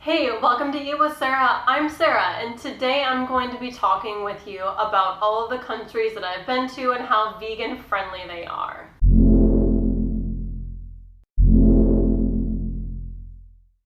Hey, welcome to Eat with Sarah. I'm Sarah, and today I'm going to be talking with you about all of the countries that I've been to and how vegan friendly they are.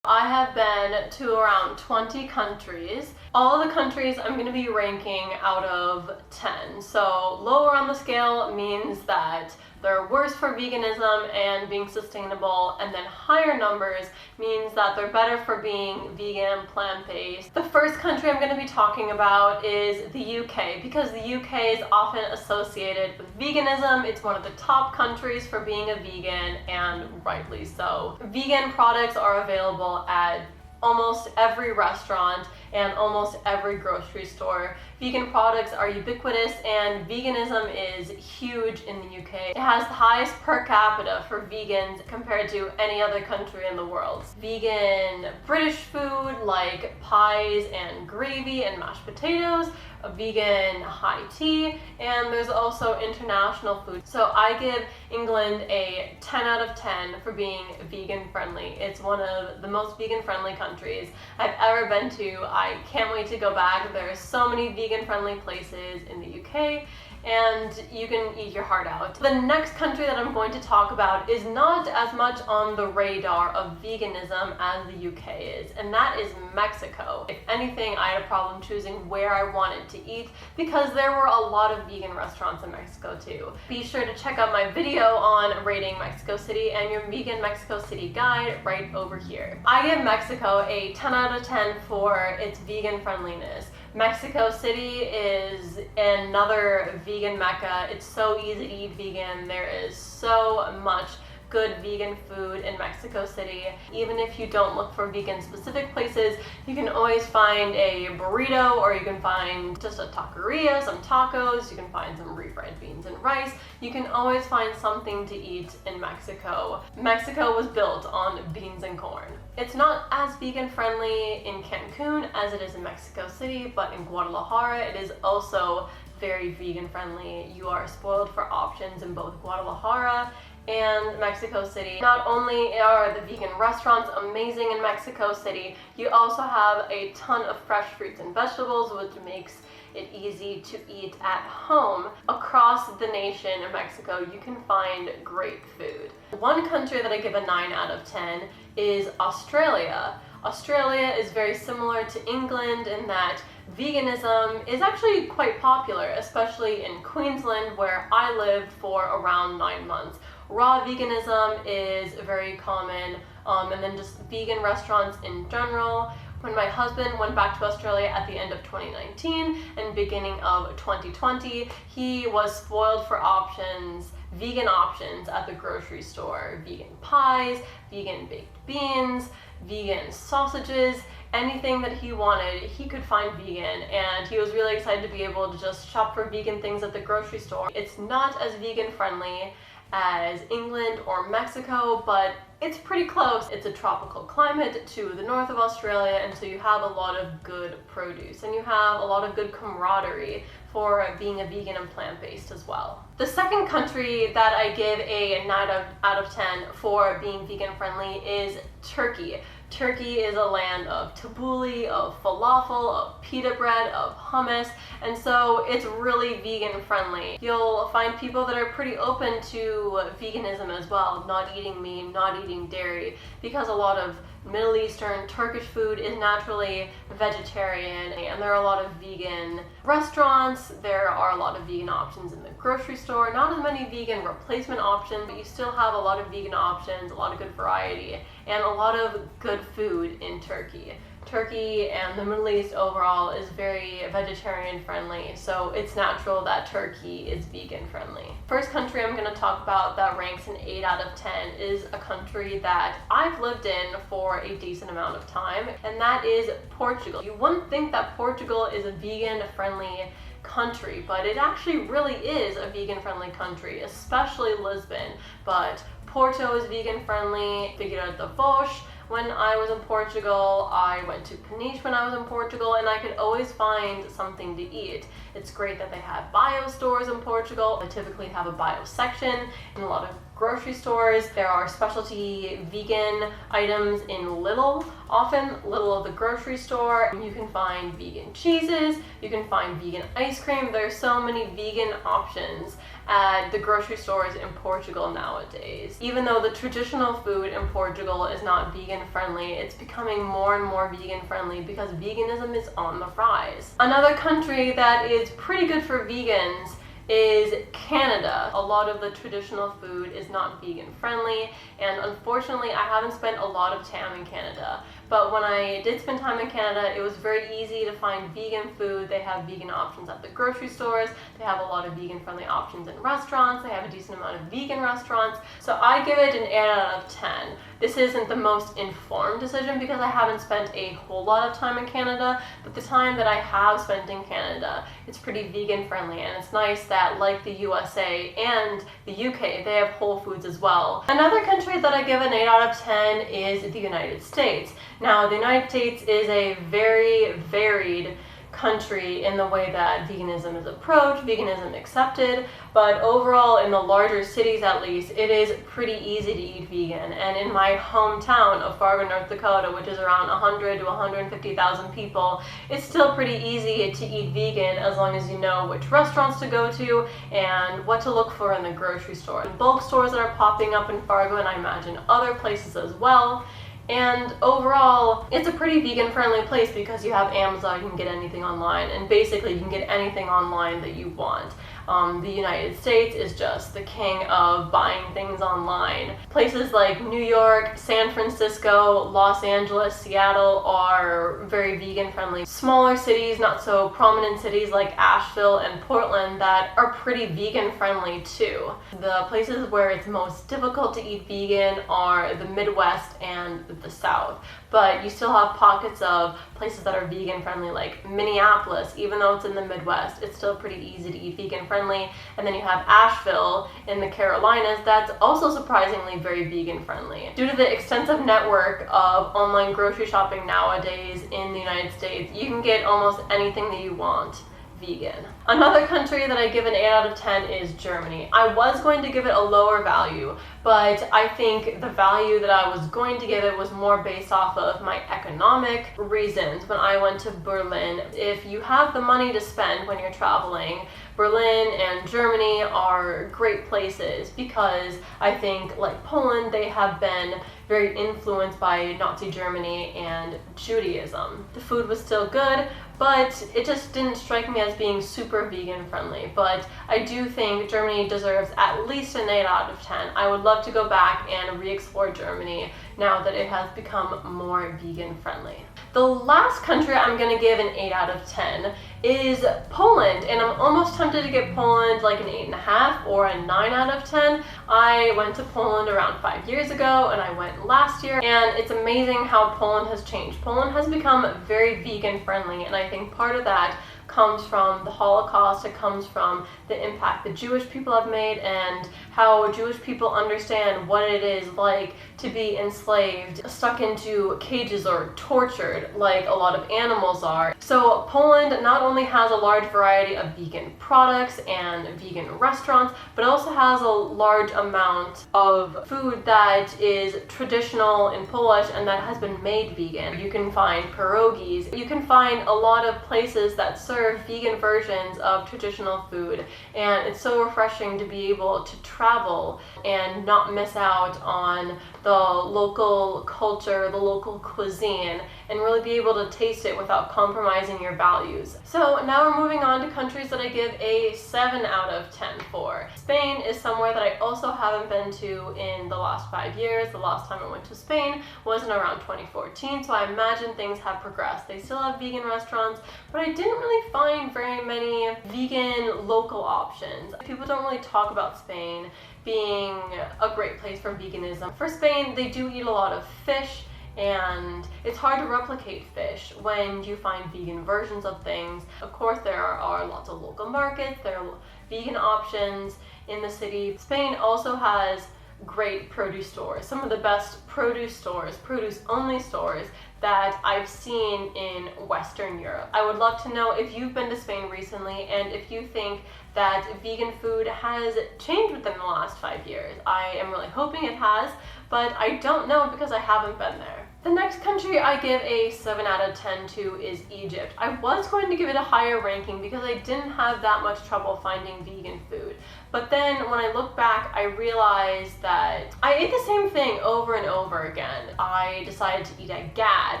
I have been to around 20 countries. All of the countries I'm going to be ranking out of 10. So lower on the scale means that they're worse for veganism and being sustainable, and then higher numbers means that they're better for being vegan and plant-based. The first country I'm going to be talking about is the UK, because the UK is often associated with veganism. It's one of the top countries for being a vegan, and rightly so. Vegan products are available at almost every restaurant and almost every grocery store. Vegan products are ubiquitous, and veganism is huge in the UK. It has the highest per capita for vegans compared to any other country in the world. Vegan British food like pies and gravy and mashed potatoes, a vegan high tea, and there's also international food. So I give England a 10 out of 10 for being vegan friendly. It's one of the most vegan friendly countries I've ever been to. I can't wait to go back. There are so many vegan friendly places in the UK, and you can eat your heart out. The next country that I'm going to talk about is not as much on the radar of veganism as the UK is, and that is Mexico. If anything, I had a problem choosing where I wanted to eat because there were a lot of vegan restaurants in Mexico too. Be sure to check out my video on rating Mexico City and your vegan Mexico City guide right over here. I give Mexico a 10 out of 10 for its vegan friendliness. Mexico City is another vegan mecca. It's so easy to eat vegan. There is so much good vegan food in Mexico City. Even if you don't look for vegan specific places, you can always find a burrito, or you can find just a taqueria, some tacos, you can find some refried beans and rice. You can always find something to eat in Mexico. Mexico was built on beans and corn. It's not as vegan friendly in Cancun as it is in Mexico City, but in Guadalajara it is also very vegan friendly. You are spoiled for options in both Guadalajara and Mexico City. Not only are the vegan restaurants amazing in Mexico City, you also have a ton of fresh fruits and vegetables, which makes it easy to eat at home. Across the nation of Mexico, you can find great food. One country that I give a 9 out of 10 is Australia. Australia is very similar to England in that veganism is actually quite popular, especially in Queensland, where I lived for around 9 months. Raw veganism is very common, and then just vegan restaurants in general. When my husband went back to Australia at the end of 2019 and beginning of 2020, he was spoiled for options, vegan options at the grocery store. Vegan pies, vegan baked beans, vegan sausages, anything that he wanted, he could find vegan, and he was really excited to be able to just shop for vegan things at the grocery store. It's not as vegan friendly as England or Mexico, but it's pretty close. It's a tropical climate to the north of Australia, and so you have a lot of good produce, and you have a lot of good camaraderie for being a vegan and plant-based as well. The second country that I give a 9 out of 10 for being vegan friendly is Turkey. Turkey is a land of tabbouleh, of falafel, of pita bread, of hummus, and so it's really vegan friendly. You'll find people that are pretty open to veganism as well, not eating meat, not eating dairy, because a lot of Middle Eastern, Turkish food is naturally vegetarian, and there are a lot of vegan restaurants. There are a lot of vegan options in the grocery store. Not as many vegan replacement options, but you still have a lot of vegan options, a lot of good variety, and a lot of good food in Turkey. Turkey and the Middle East overall is very vegetarian friendly, so it's natural that Turkey is vegan friendly. First country I'm going to talk about that ranks an 8 out of 10 is a country that I've lived in for a decent amount of time, and that is Portugal. You wouldn't think that Portugal is a vegan friendly country, but it actually really is a vegan friendly country, especially Lisbon. But Porto is vegan friendly, Figueira da Foz, When I was in Portugal, I went to Peniche when I was in Portugal, and I could always find something to eat. It's great that they have bio stores in Portugal. They typically have a bio section in a lot of grocery stores. There are specialty vegan items in Lidl, often Lidl of the grocery store. You can find vegan cheeses, you can find vegan ice cream. There's so many vegan options at the grocery stores in Portugal nowadays. Even though the traditional food in Portugal is not vegan friendly, it's becoming more and more vegan friendly because veganism is on the rise. Another country that is pretty good for vegans is Canada. A lot of the traditional food is not vegan friendly, and unfortunately I haven't spent a lot of time in Canada. But when I did spend time in Canada, it was very easy to find vegan food. They have vegan options at the grocery stores. They have a lot of vegan friendly options in restaurants. They have a decent amount of vegan restaurants. So I give it an 8 out of 10. This isn't the most informed decision because I haven't spent a whole lot of time in Canada, but the time that I have spent in Canada, it's pretty vegan friendly, and it's nice that, like the USA and the UK, they have Whole Foods as well. Another country that I give an 8 out of 10 is the United States. Now, the United States is a very varied country in the way that veganism is approached, veganism accepted, but overall in the larger cities at least, it is pretty easy to eat vegan. And in my hometown of Fargo, North Dakota, which is around 100 to 150,000 people, it's still pretty easy to eat vegan as long as you know which restaurants to go to and what to look for in the grocery store. Bulk stores that are popping up in Fargo, and I imagine other places as well. And overall, it's a pretty vegan-friendly place because you have Amazon, you can get anything online, and basically you can get anything online that you want. The United States is just the king of buying things online. Places like New York, San Francisco, Los Angeles, Seattle are very vegan-friendly. Smaller cities, not so prominent cities like Asheville and Portland that are pretty vegan-friendly too. The places where it's most difficult to eat vegan are the Midwest and the South, but you still have pockets of places that are vegan friendly, like Minneapolis. Even though it's in the Midwest, it's still pretty easy to eat vegan friendly. And then you have Asheville in the Carolinas, that's also surprisingly very vegan friendly. Due to the extensive network of online grocery shopping nowadays in the United States, you can get almost anything that you want vegan. Another country that I give an 8 out of 10 is Germany. I was going to give it a lower value, but I think the value that I was going to give it was more based off of my economic reasons when I went to Berlin. If you have the money to spend when you're traveling, Berlin and Germany are great places because I think, like Poland, they have been very influenced by Nazi Germany and Judaism. The food was still good, but it just didn't strike me as being super vegan friendly. But I do think Germany deserves at least an 8 out of 10. I would love to go back and re-explore Germany now that it has become more vegan friendly. The last country I'm going to give an 8 out of 10 is Poland, and I'm almost tempted to give Poland like an 8.5 or a 9 out of 10. I went to Poland around 5 years ago, and I went last year, and it's amazing how Poland has changed. Poland has become very vegan friendly, and I think part of that comes from the Holocaust. It comes from the impact the Jewish people have made and how Jewish people understand what it is like to be enslaved, stuck into cages, or tortured like a lot of animals are. So Poland not only has a large variety of vegan products and vegan restaurants, but also has a large amount of food that is traditional in Polish and that has been made vegan. You can find pierogies. You can find a lot of places that serve vegan versions of traditional food, and it's so refreshing to be able to travel and not miss out on the local culture, the local cuisine, and really be able to taste it without compromising your values. So now we're moving on to countries that I give a 7 out of 10 for. Spain is somewhere that I also haven't been to in the last 5 years. The last time I went to Spain was in around 2014, so I imagine things have progressed. They still have vegan restaurants, but I didn't really find very many vegan local options. People don't really talk about Spain being a great place for veganism. For Spain, they do eat a lot of fish, and it's hard to replicate fish when you find vegan versions of things. Of course, there are lots of local markets, there are vegan options in the city. Spain also has great produce stores, some of the best produce stores, produce only stores that I've seen in Western Europe. I would love to know if you've been to Spain recently and if you think that vegan food has changed within the last 5 years. I am really hoping it has, but I don't know because I haven't been there. The next country I give a 7 out of 10 to is Egypt. I was going to give it a higher ranking because I didn't have that much trouble finding vegan food. But then when I look back, I realized that I ate the same thing over and over again. I decided to eat at GAD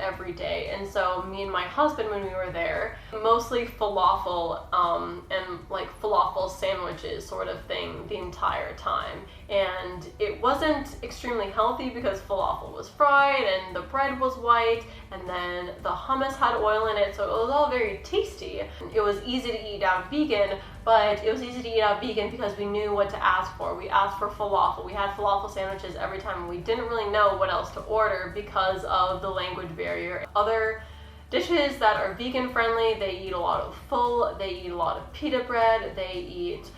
every day, and so me and my husband, when we were there, mostly falafel and like falafel sandwiches sort of thing the entire time. And it wasn't extremely healthy because falafel was fried and the bread was white, and then the hummus had oil in it, so it was all very tasty. It was easy to eat out vegan, but it was easy to eat out vegan because we knew what to ask for. We asked for falafel. We had falafel sandwiches every time, and we didn't really know what else to order because of the language barrier. Other dishes that are vegan friendly, they eat a lot of full, they eat a lot of pita bread, they eat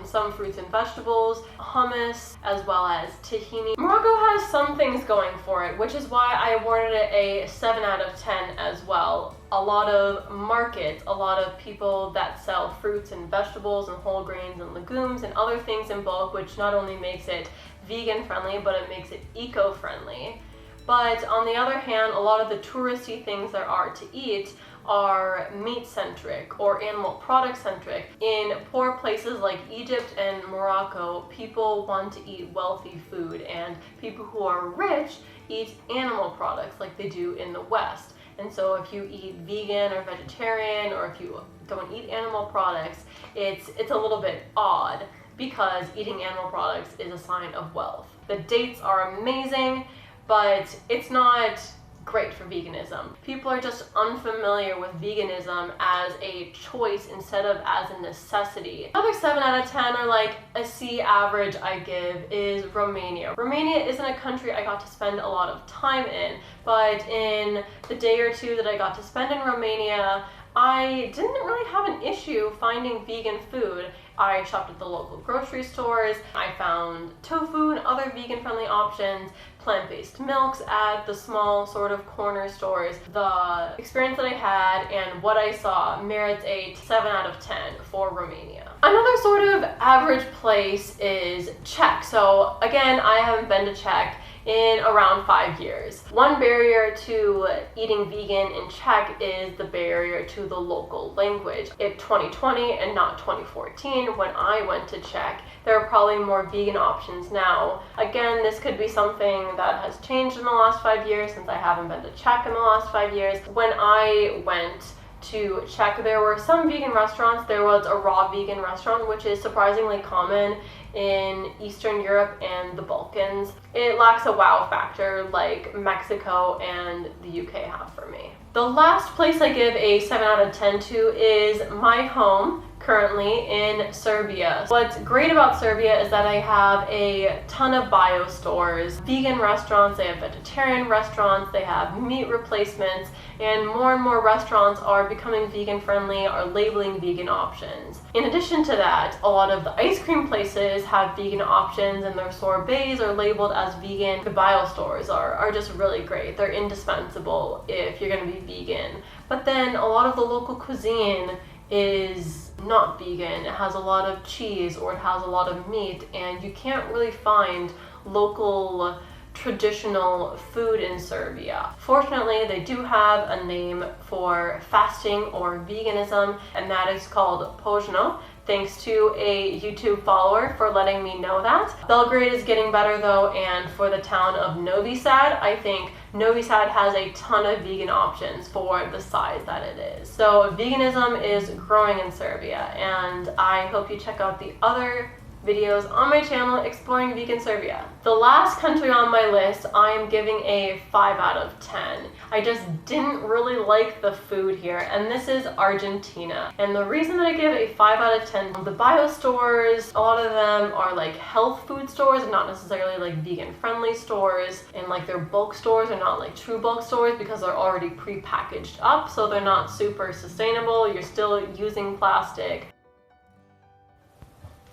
some fruits and vegetables, hummus, as well as tahini. Morocco has some things going for it, which is why I awarded it a 7 out of 10 as well. A lot of markets, a lot of people that sell fruits and vegetables and whole grains and legumes and other things in bulk, which not only makes it vegan friendly, but it makes it eco-friendly. But on the other hand, a lot of the touristy things there are to eat are meat-centric or animal product-centric. In poor places like Egypt and Morocco, people want to eat wealthy food, and people who are rich eat animal products like they do in the West. And so if you eat vegan or vegetarian, or if you don't eat animal products, it's a little bit odd because eating animal products is a sign of wealth. The dates are amazing, but it's not great for veganism. People are just unfamiliar with veganism as a choice instead of as a necessity. Another 7 out of 10, or like a C average I give, is Romania. Romania isn't a country I got to spend a lot of time in, but in the day or two that I got to spend in Romania, I didn't really have an issue finding vegan food. I shopped at the local grocery stores. I found tofu and other vegan-friendly options, plant-based milks at the small sort of corner stores. The experience that I had and what I saw merits a 7 out of 10 for Romania. Another sort of average place is Czech. So again, I haven't been to Czech in around 5 years. One barrier to eating vegan in Czech is the barrier to the local language. In 2020 and not 2014, when I went to Czech, there are probably more vegan options now. Again, this could be something that has changed in the last 5 years since I haven't been to Czech in the last 5 years. When I went to Czech, there were some vegan restaurants. There was a raw vegan restaurant, which is surprisingly common in Eastern Europe and the Balkans. It lacks a wow factor like Mexico and the UK have for me. The last place I give a 7 out of 10 to is my home, currently in Serbia. What's great about Serbia is that I have a ton of bio stores, vegan restaurants, they have vegetarian restaurants, they have meat replacements, and more restaurants are becoming vegan friendly, are labeling vegan options. In addition to that, a lot of the ice cream places have vegan options and their sorbets are labeled as vegan. The bio stores are just really great. They're indispensable if you're going to be vegan. But then a lot of the local cuisine is not vegan. It has a lot of cheese or it has a lot of meat, and you can't really find local traditional food in Serbia. Fortunately, they do have a name for fasting or veganism, and that is called Požno. Thanks to a YouTube follower for letting me know that. Belgrade is getting better though, and for the town of Novi Sad, I think Novi Sad has a ton of vegan options for the size that it is. So veganism is growing in Serbia, and I hope you check out the other videos on my channel exploring vegan Serbia. The last country on my list, I am giving a 5 out of 10. I just didn't really like the food here, and this is Argentina. And the reason that I give a 5 out of 10, the bio stores, a lot of them are like health food stores, not necessarily like vegan friendly stores, and like their bulk stores are not like true bulk stores because they're already pre-packaged up, so they're not super sustainable. You're still using plastic.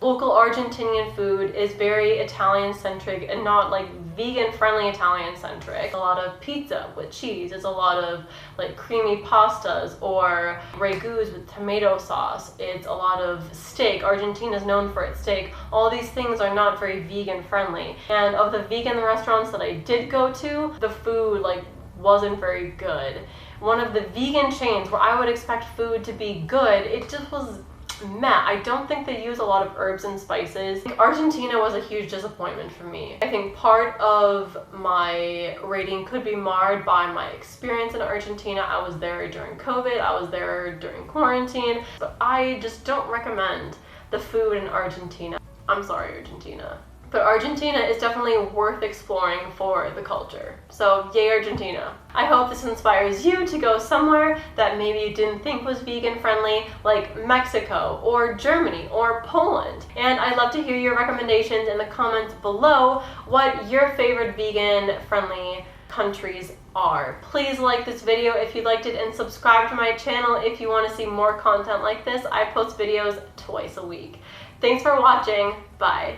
Local Argentinian food is very Italian-centric and not like vegan-friendly Italian-centric. A lot of pizza with cheese. It's a lot of like creamy pastas or ragouts with tomato sauce. It's a lot of steak. Argentina is known for its steak. All these things are not very vegan-friendly. And of the vegan restaurants that I did go to, the food like wasn't very good. One of the vegan chains where I would expect food to be good, it just was meh. I don't think they use a lot of herbs and spices. Argentina was a huge disappointment for me. I think part of my rating could be marred by my experience in Argentina. I was there during COVID, I was there during quarantine, but I just don't recommend the food in Argentina. I'm sorry, Argentina. But Argentina is definitely worth exploring for the culture. So yay Argentina. I hope this inspires you to go somewhere that maybe you didn't think was vegan friendly, like Mexico or Germany or Poland. And I'd love to hear your recommendations in the comments below what your favorite vegan friendly countries are. Please like this video if you liked it and subscribe to my channel if you want to see more content like this. I post videos twice a week. Thanks for watching. Bye.